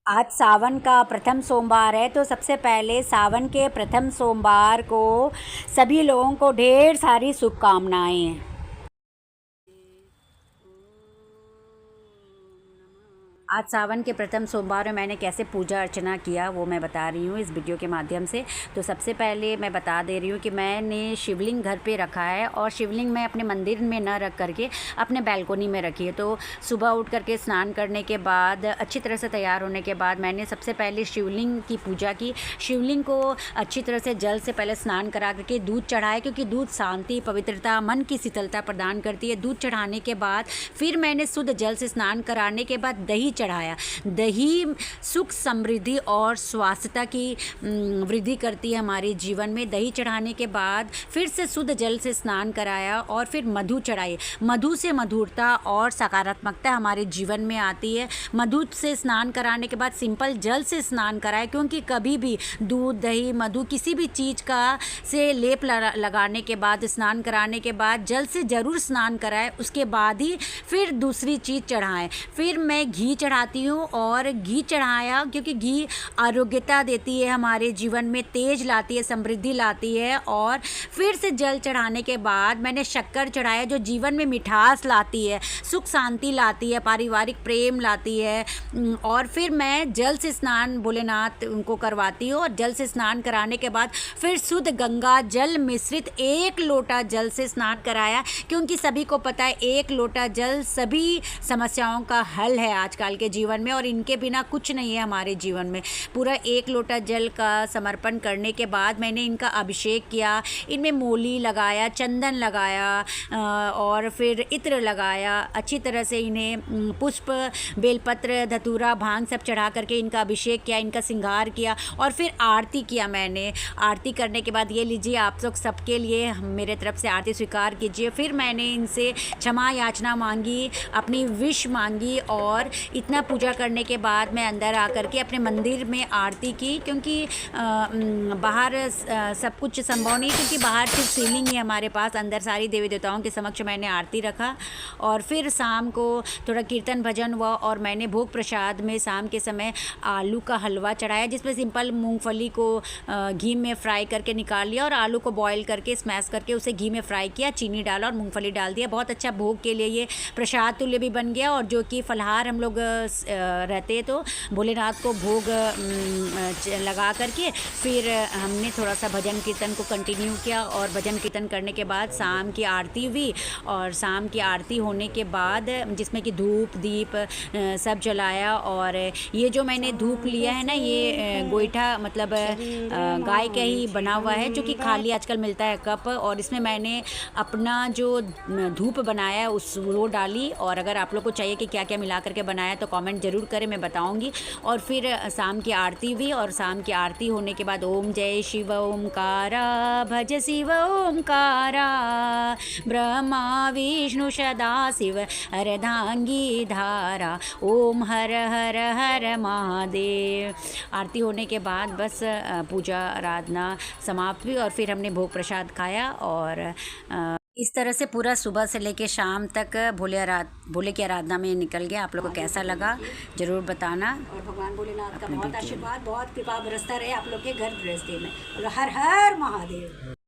आज सावन का प्रथम सोमवार है, तो सबसे पहले सावन के प्रथम सोमवार को सभी लोगों को ढेर सारी शुभकामनाएं। आज सावन के प्रथम सोमवार में मैंने कैसे पूजा अर्चना किया वो मैं बता रही हूँ इस वीडियो के माध्यम से। तो सबसे पहले मैं बता दे रही हूँ कि मैंने शिवलिंग घर पे रखा है और शिवलिंग मैं अपने मंदिर में न रख करके अपने बैल्कोनी में रखी है। तो सुबह उठ करके स्नान करने के बाद अच्छी तरह से तैयार होने के बाद मैंने सबसे पहले शिवलिंग की पूजा की। शिवलिंग को अच्छी तरह से जल से पहले स्नान करा करके दूध चढ़ाए, क्योंकि दूध शांति, पवित्रता, मन की शीतलता प्रदान करती है। दूध चढ़ाने के बाद फिर मैंने शुद्ध जल से स्नान कराने के बाद दही चढ़ाया। दही सुख, समृद्धि और स्वास्थ्यता की वृद्धि करती है हमारे जीवन में। दही चढ़ाने के बाद फिर से शुद्ध जल से स्नान कराया और फिर मधु चढ़ाई। मधु से मधुरता और सकारात्मकता हमारे जीवन में आती है। मधु से स्नान कराने के बाद सिंपल जल से स्नान कराए, क्योंकि कभी भी दूध, दही, मधु किसी भी चीज़ का से लेप लगाने के बाद, स्नान कराने के बाद जल से ज़रूर स्नान कराए, उसके बाद ही फिर दूसरी चीज़ चढ़ाएं। फिर मैं घी चढ़ाती हूँ और घी चढ़ाया क्योंकि घी आरोग्यता देती है, हमारे जीवन में तेज लाती है, समृद्धि लाती है। और फिर से जल चढ़ाने के बाद मैंने शक्कर चढ़ाया, जो जीवन में मिठास लाती है, सुख शांति लाती है, पारिवारिक प्रेम लाती है। और फिर मैं जल से स्नान भोलेनाथ उनको करवाती हूँ और जल से स्नान कराने के बाद फिर शुद्ध गंगा जल मिश्रित 1 लोटा जल से स्नान कराया, क्योंकि सभी को पता है 1 लोटा जल सभी समस्याओं का हल है आजकल के जीवन में, और इनके बिना कुछ नहीं है हमारे जीवन में। पूरा 1 लोटा जल का समर्पण करने के बाद मैंने इनका अभिषेक किया। इनमें मोली लगाया, चंदन लगाया और फिर इत्र लगाया। अच्छी तरह से इन्हें पुष्प, बेलपत्र, धतूरा, भांग सब चढ़ा करके इनका अभिषेक किया, इनका श्रृंगार किया और फिर आरती किया मैंने। आरती करने के बाद ये लीजिए, आप लोग सबके लिए मेरे तरफ से आरती स्वीकार कीजिए। फिर मैंने इनसे क्षमा याचना मांगी, अपनी विश मांगी और इतना पूजा करने के बाद मैं अंदर आकर के अपने मंदिर में आरती की, क्योंकि बाहर सब कुछ संभव नहीं, क्योंकि बाहर सिर्फ सीलिंग ही हमारे पास। अंदर सारी देवी देवताओं के समक्ष मैंने आरती रखा और फिर शाम को थोड़ा कीर्तन भजन हुआ और मैंने भोग प्रसाद में शाम के समय आलू का हलवा चढ़ाया, जिसमें सिंपल मूंगफली को घी में फ्राई करके निकाल लिया और आलू को बॉईल करके स्मैश करके उसे घी में फ्राई किया, चीनी डाला और मूंगफली डाल दिया। बहुत अच्छा भोग के लिए ये प्रसाद तुल्य भी बन गया। और जो कि फलहार हम लोग रहते तो भोलेनाथ को भोग लगा करके फिर हमने थोड़ा सा भजन कीर्तन को कंटिन्यू किया। और भजन कीर्तन करने के बाद शाम की आरती हुई और शाम की आरती होने के बाद जिसमें कि धूप दीप सब जलाया। और ये जो मैंने धूप लिया है ना, ये गोईठा मतलब गाय का ही बना हुआ है, जो कि खाली आजकल मिलता है कप। और इसमें मैंने अपना जो धूप बनाया वो डाली। और अगर आप लोग को चाहिए कि क्या क्या मिला करके बनाया तो कमेंट ज़रूर करें, मैं बताऊंगी। और फिर शाम की आरती हुई और शाम की आरती होने के बाद ओम जय शिव ओमकारा, भज शिव ओमकारा, ब्रह्मा विष्णु सदा शिव अर्धांगी धारा, ओम हर हर हर महादेव। आरती होने के बाद बस पूजा आराधना समाप्त हुई और फिर हमने भोग प्रसाद खाया। और इस तरह से पूरा सुबह से लेके शाम तक भोले की आराधना में निकल गया। आप लोगों को कैसा लगा ज़रूर बताना। और भगवान भोलेनाथ का बहुत आशीर्वाद, बहुत कृपा बरसता रहे आप लोग के घर गृहस्थी में। हर हर महादेव।